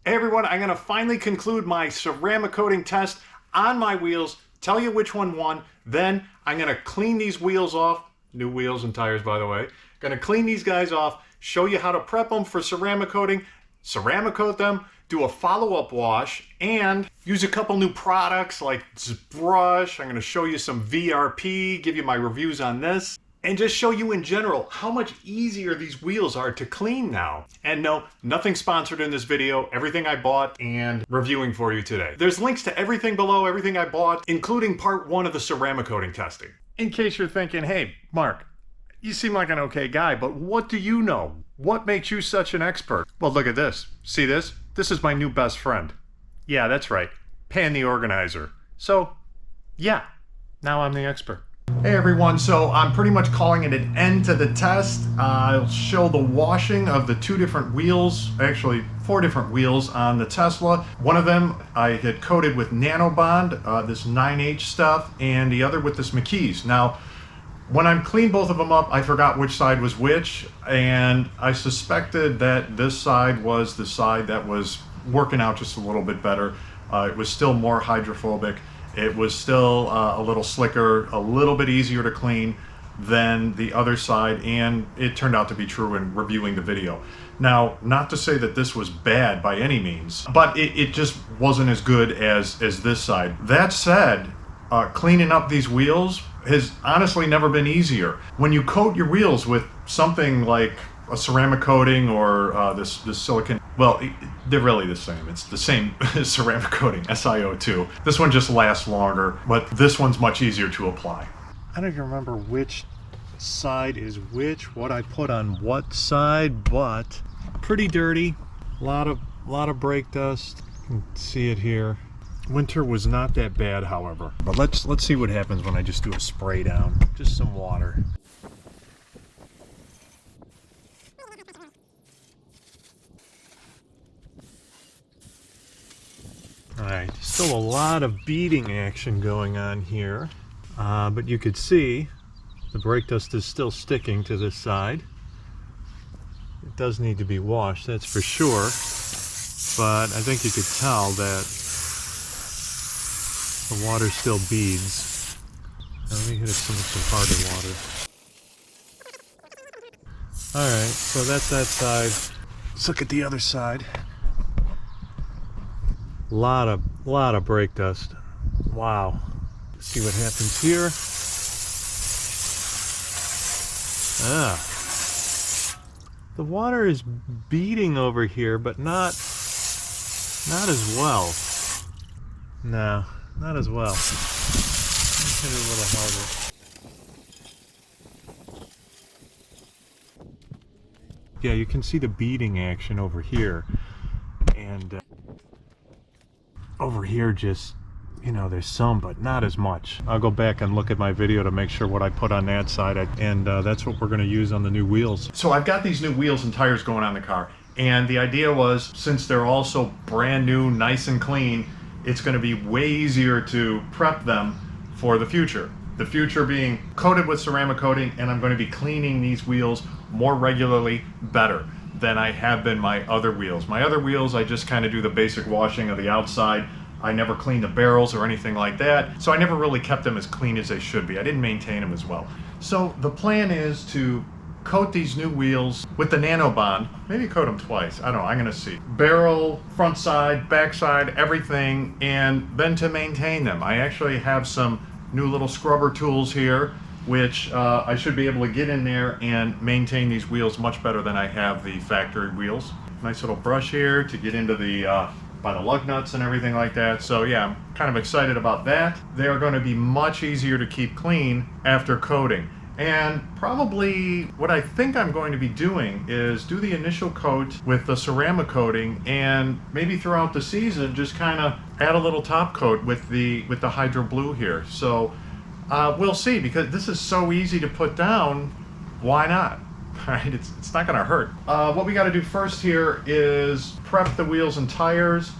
Hey everyone, I'm going to finally conclude my ceramic coating test on my wheels, tell you which one won, then I'm going to clean these wheels off, new wheels and tires by the way, going to clean these guys off, show you how to prep them for ceramic coating, ceramic coat them, do a follow-up wash, and use a couple new products like this brush. I'm going to show you some VRP, give you my reviews on this, and just show you in general how much easier these wheels are to clean now. And no, nothing sponsored in this video, everything I bought and reviewing for you today. There's links to everything below, everything I bought, including part 1 of the ceramic coating testing. In case you're thinking, hey, Mark, you seem like an okay guy, but what do you know? What makes you such an expert? Well, look at this. See this? This is my new best friend. Yeah, that's right. Pan the organizer. So, yeah, now I'm the expert. Hey everyone, so I'm pretty much calling it an end to the test. I'll show the washing of the 2 different wheels, actually 4 different wheels on the Tesla. One of them I had coated with Nanobond, this 9H stuff, and the other with this McKee's. Now, when I cleaned both of them up, I forgot which side was which, and I suspected that this side was the side that was working out just a little bit better. It was still more hydrophobic. It was still a little slicker, a little bit easier to clean than the other side, and it turned out to be true in reviewing the video. Now, not to say that this was bad by any means, but it just wasn't as good as this side. That said, cleaning up these wheels has honestly never been easier. When you coat your wheels with something like a ceramic coating or this silicone, well, they're really the same. It's the same ceramic coating, SiO2. This one just lasts longer, but this one's much easier to apply. I don't even remember which side is which, what I put on what side, but pretty dirty. A lot of brake dust. You can see it here. Winter was not that bad, however. But let's see what happens when I just do a spray down. Just some water. Alright, still a lot of beading action going on here, but you could see the brake dust is still sticking to this side. It does need to be washed, that's for sure, but I think you could tell that the water still beads. Now let me hit it with some harder water. Alright, so that's that side. Let's look at the other side. Lot of brake dust. Wow. Let's see what happens here. The water is beading over here, but not as well. No, not as well. Let's hit it a little harder. Yeah, you can see the beading action over here, and over here just, you know, there's some, but not as much. I'll go back and look at my video to make sure what I put on that side, and that's what we're going to use on the new wheels. So I've got these new wheels and tires going on the car, and the idea was, since they're all so brand new, nice and clean, it's going to be way easier to prep them for the future. The future being coated with ceramic coating, and I'm going to be cleaning these wheels more regularly, better than I have been my other wheels. My other wheels, I just kind of do the basic washing of the outside. I never clean the barrels or anything like that, so I never really kept them as clean as they should be. I didn't maintain them as well. So the plan is to coat these new wheels with the Nanobond. Maybe coat them twice, I don't know, I'm gonna see. Barrel, front side, back side, everything, and then to maintain them. I actually have some new little scrubber tools here, which I should be able to get in there and maintain these wheels much better than I have the factory wheels. Nice little brush here to get into the by the lug nuts and everything like that. So yeah, I'm kind of excited about that. They are going to be much easier to keep clean after coating. And probably what I think I'm going to be doing is do the initial coat with the ceramic coating, and maybe throughout the season just kind of add a little top coat with the Hydro Blue here. So we'll see, because this is so easy to put down, why not? Right? It's not going to hurt. What we got to do first here is prep the wheels and tires,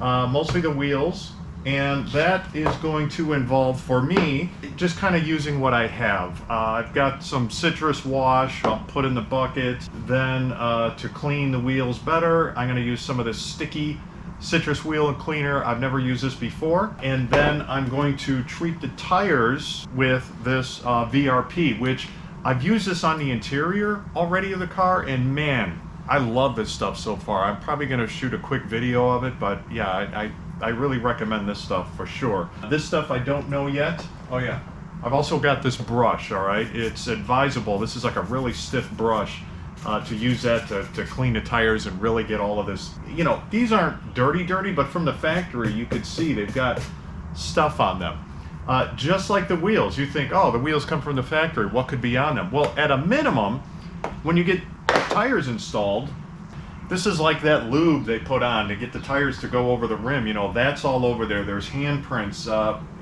mostly the wheels. And that is going to involve, for me, just kind of using what I have. I've got some citrus wash I'll put in the bucket. Then to clean the wheels better, I'm going to use some of this sticky citrus wheel cleaner. I've never used this before. And then I'm going to treat the tires with this VRP, which I've used this on the interior already of the car, and man, I love this stuff so far. I'm probably going to shoot a quick video of it, but yeah, I really recommend this stuff for sure. This stuff I don't know yet. Oh yeah. I've also got this brush, all right? It's advisable. This is like a really stiff brush to use that to clean the tires and really get all of this. You know, these aren't dirty, but from the factory you could see they've got stuff on them. Just like the wheels. You think, oh, the wheels come from the factory. What could be on them? Well, at a minimum, when you get tires installed, this is like that lube they put on to get the tires to go over the rim. You know, that's all over there. There's handprints.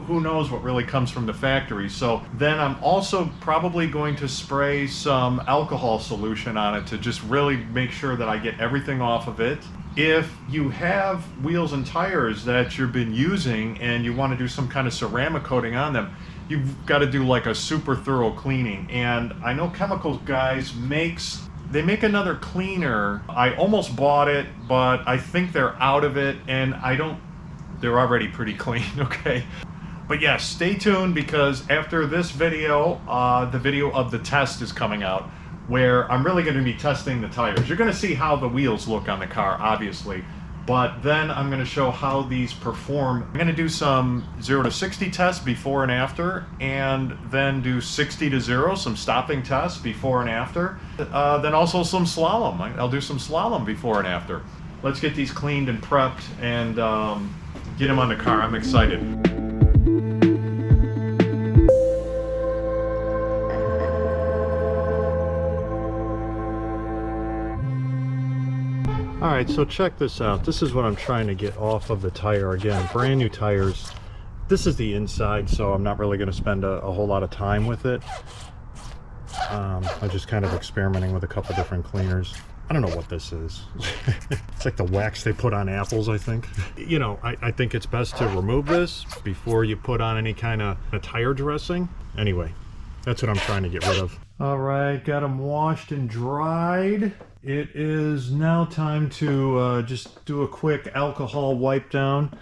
Who knows what really comes from the factory. So then I'm also probably going to spray some alcohol solution on it to just really make sure that I get everything off of it. If you have wheels and tires that you've been using and you want to do some kind of ceramic coating on them, you've got to do like a super thorough cleaning. And I know Chemical Guys they make another cleaner. I almost bought it, but I think they're out of it, and they're already pretty clean, okay? But yeah, stay tuned, because after this video, the video of the test is coming out, where I'm really going to be testing the tires. You're going to see how the wheels look on the car, obviously, but then I'm going to show how these perform. I'm going to do some 0 to 60 tests before and after, and then do 60 to 0, some stopping tests before and after. Then also some slalom. I'll do some slalom before and after. Let's get these cleaned and prepped and get them on the car. I'm excited. Alright, so check this out. This is what I'm trying to get off of the tire. Again, brand new tires. This is the inside, so I'm not really going to spend a whole lot of time with it. I'm just kind of experimenting with a couple different cleaners. I don't know what this is. It's like the wax they put on apples, I think. You know, I think it's best to remove this before you put on any kind of a tire dressing. Anyway, that's what I'm trying to get rid of. Alright, got them washed and dried. It is now time to just do a quick alcohol wipe down.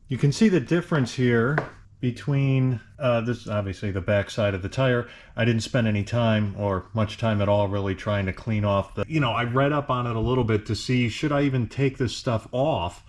You can see the difference here between this, obviously the back side of the tire. I didn't spend any time or much time at all really trying to clean off the, you know, I read up on it a little bit to see, should I even take this stuff off?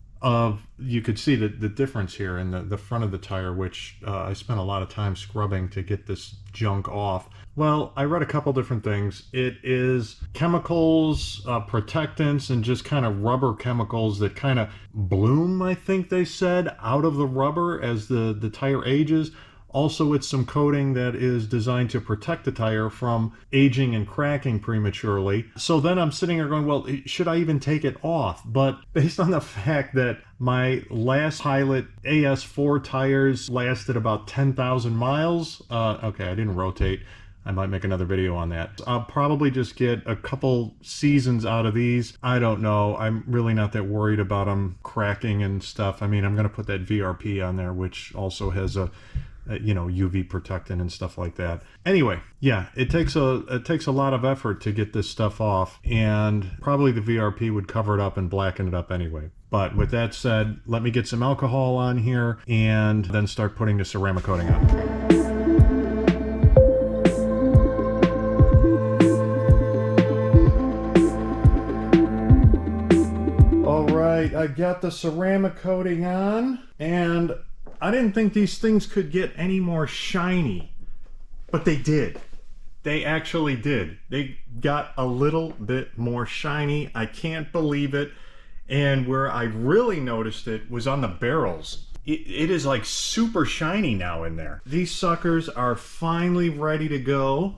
You could see the difference here in the front of the tire, which I spent a lot of time scrubbing to get this junk off. Well, I read a couple different things. It is chemicals, protectants, and just kind of rubber chemicals that kind of bloom, I think they said, out of the rubber as the tire ages. Also, it's some coating that is designed to protect the tire from aging and cracking prematurely. So then I'm sitting here going, well, should I even take it off? But based on the fact that my last Pilot AS4 tires lasted about 10,000 miles, okay, I didn't rotate. I might make another video on that. I'll probably just get a couple seasons out of these. I don't know. I'm really not that worried about them cracking and stuff. I mean, I'm going to put that VRP on there, which also has a you know, UV protectant and stuff like that. Anyway, yeah, it takes a lot of effort to get this stuff off, and probably the VRP would cover it up and blacken it up anyway. But with that said, let me get some alcohol on here and then start putting the ceramic coating on. I got the ceramic coating on, and I didn't think these things could get any more shiny, but they did. They actually did. They got a little bit more shiny. I can't believe it. And where I really noticed it was on the barrels. It is like super shiny now in there. These suckers are finally ready to go.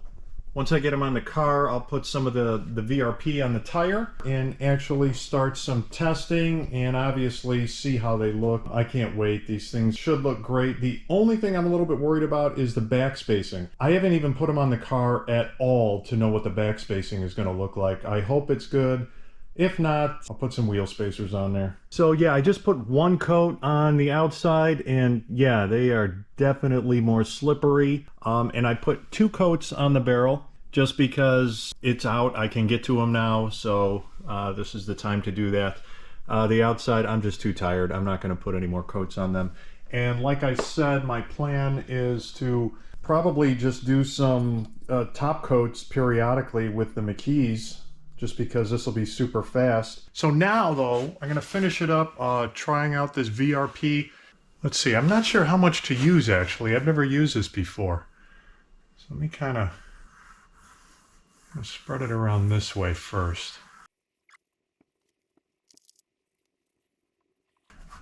Once I get them on the car, I'll put some of the VRP on the tire and actually start some testing and obviously see how they look. I can't wait. These things should look great. The only thing I'm a little bit worried about is the back spacing. I haven't even put them on the car at all to know what the back spacing is going to look like. I hope it's good. If not, I'll put some wheel spacers on there. So yeah, I just put one coat on the outside, and yeah, they are definitely more slippery. And I put 2 coats on the barrel just because it's out. I can get to them now, so this is the time to do that. The outside, I'm just too tired. I'm not going to put any more coats on them. And like I said, my plan is to probably just do some top coats periodically with the McKees, just because this will be super fast. So now though, I'm going to finish it up trying out this VRP. Let's see, I'm not sure how much to use actually. I've never used this before. So let me kind of spread it around this way first.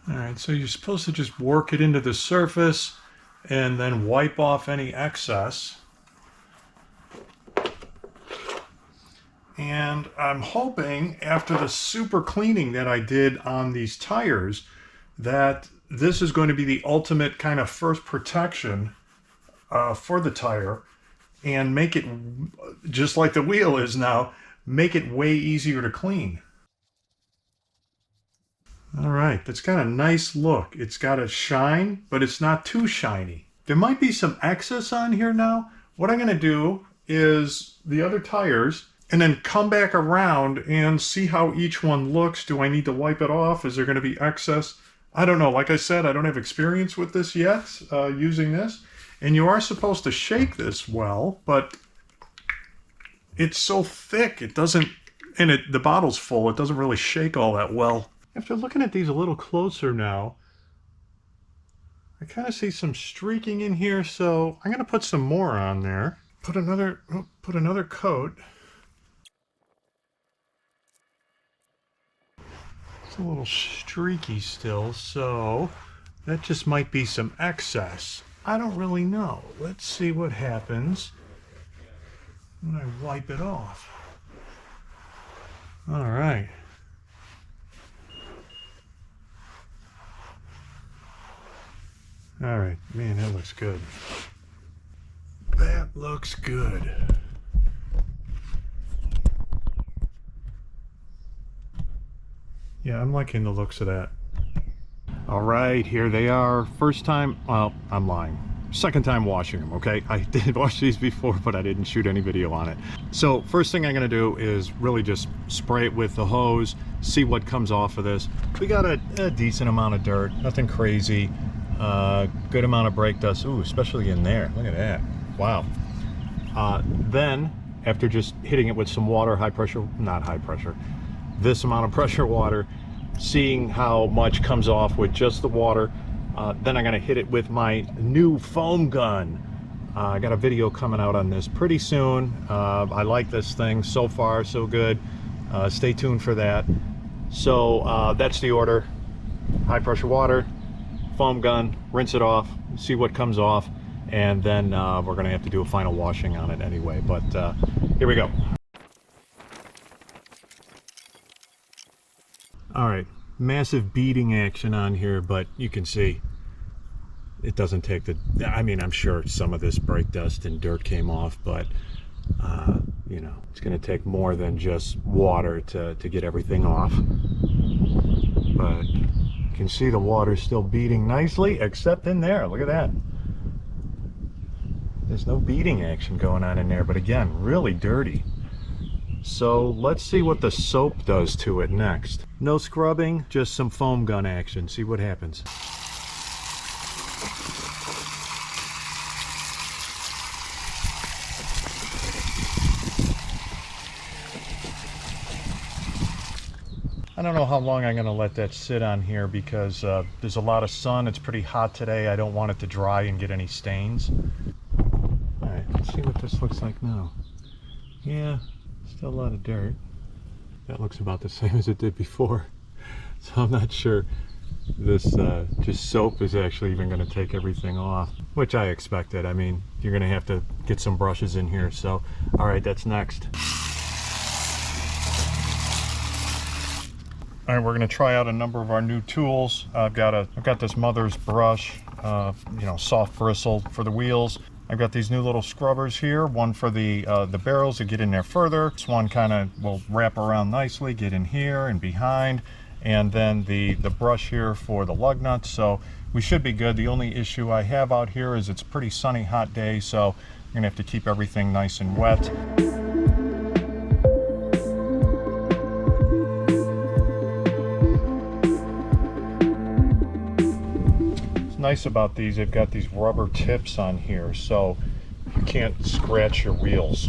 All right, so you're supposed to just work it into the surface and then wipe off any excess. And I'm hoping after the super cleaning that I did on these tires that this is going to be the ultimate kind of first protection for the tire and make it, just like the wheel is now, make it way easier to clean. All right, that's got a nice look. It's got a shine, but it's not too shiny. There might be some excess on here now. What I'm going to do is the other tires, and then come back around and see how each one looks. Do I need to wipe it off? Is there going to be excess? I don't know. Like I said, I don't have experience with this yet, using this. And you are supposed to shake this well, but it's so thick, it doesn't, and the bottle's full, it doesn't really shake all that well. After looking at these a little closer now, I kind of see some streaking in here, so I'm going to put some more on there. Put another coat. It's a little streaky still, so that just might be some excess. I don't really know. Let's see what happens when I wipe it off. All right. All right, man, that looks good. That looks good. Yeah, I'm liking the looks of that. All right, here they are. First time, well, I'm lying. Second time washing them, okay? I did wash these before, but I didn't shoot any video on it. So first thing I'm gonna do is really just spray it with the hose, see what comes off of this. We got a decent amount of dirt, nothing crazy. Good amount of brake dust, ooh, especially in there. Look at that, wow. Then, after just hitting it with some water, high pressure, not high pressure, this amount of pressure water, seeing how much comes off with just the water. Then I'm gonna hit it with my new foam gun. I got a video coming out on this pretty soon. I like this thing, so far so good. Stay tuned for that. So that's the order. High pressure water, foam gun, rinse it off, see what comes off, and then we're gonna have to do a final washing on it anyway, but here we go. All right, massive beading action on here, but you can see it doesn't take the, I mean, I'm sure some of this brake dust and dirt came off, but you know, it's going to take more than just water to get everything off. But you can see the water still beading nicely, except in there. Look at that. There's no beading action going on in there, but again, really dirty. So let's see what the soap does to it next. No scrubbing, just some foam gun action. See what happens. I don't know how long I'm going to let that sit on here because there's a lot of sun. It's pretty hot today. I don't want it to dry and get any stains. All right, let's see what this looks like now. Yeah, still a lot of dirt. That looks about the same as it did before. So I'm not sure this just soap is actually even going to take everything off, which I expected. I mean, you're going to have to get some brushes in here. So, all right, that's next. All right, we're going to try out a number of our new tools. I've got this Mother's brush, you know, soft bristle for the wheels. I've got these new little scrubbers here, one for the barrels to get in there further. This one kind of will wrap around nicely, get in here and behind, and then the brush here for the lug nuts. So we should be good. The only issue I have out here is it's a pretty sunny, hot day, so I'm gonna have to keep everything nice and wet. Nice about these, they've got these rubber tips on here, so you can't scratch your wheels.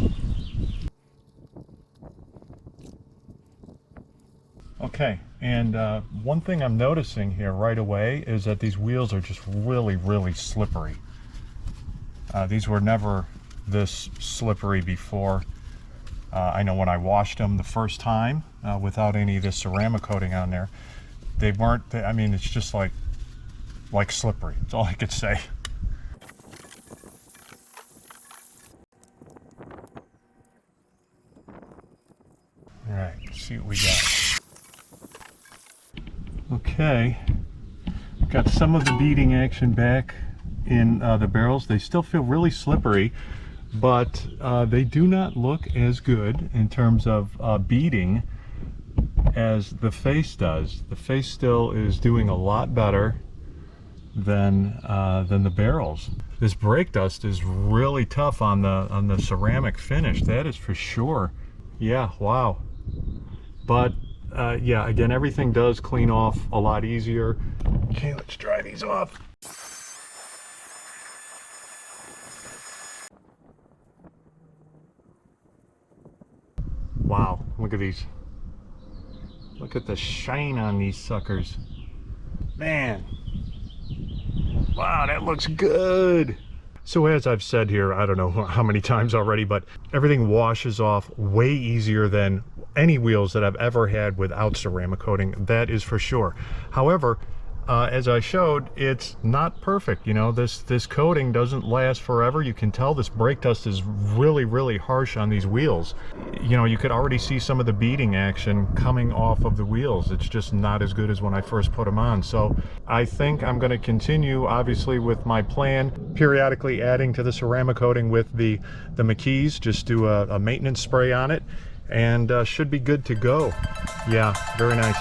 Okay, and one thing I'm noticing here right away is that these wheels are just really slippery. These were never this slippery before. I know when I washed them the first time without any of this ceramic coating on there, they weren't, I mean, it's just like slippery. That's all I could say. All right, let's see what we got. Okay, got some of the beading action back in the barrels. They still feel really slippery, but they do not look as good in terms of beading as the face does. The face still is doing a lot better than the barrels. This brake dust is really tough on the ceramic finish, that is for sure. Yeah, wow. But yeah, again, everything does clean off a lot easier. Okay, let's dry these off. Wow, look at these. Look at the shine on these suckers. Man. Wow, that looks good. So as I've said here, I don't know how many times already, but everything washes off way easier than any wheels that I've ever had without ceramic coating, that is for sure. However, as I showed, it's not perfect. You know, this coating doesn't last forever. You can tell this brake dust is really harsh on these wheels. You know, you could already see some of the beading action coming off of the wheels. It's just not as good as when I first put them on. So I think I'm going to continue, obviously, with my plan, periodically adding to the ceramic coating with the McKees. Just do a maintenance spray on it, and should be good to go. Yeah, very nice.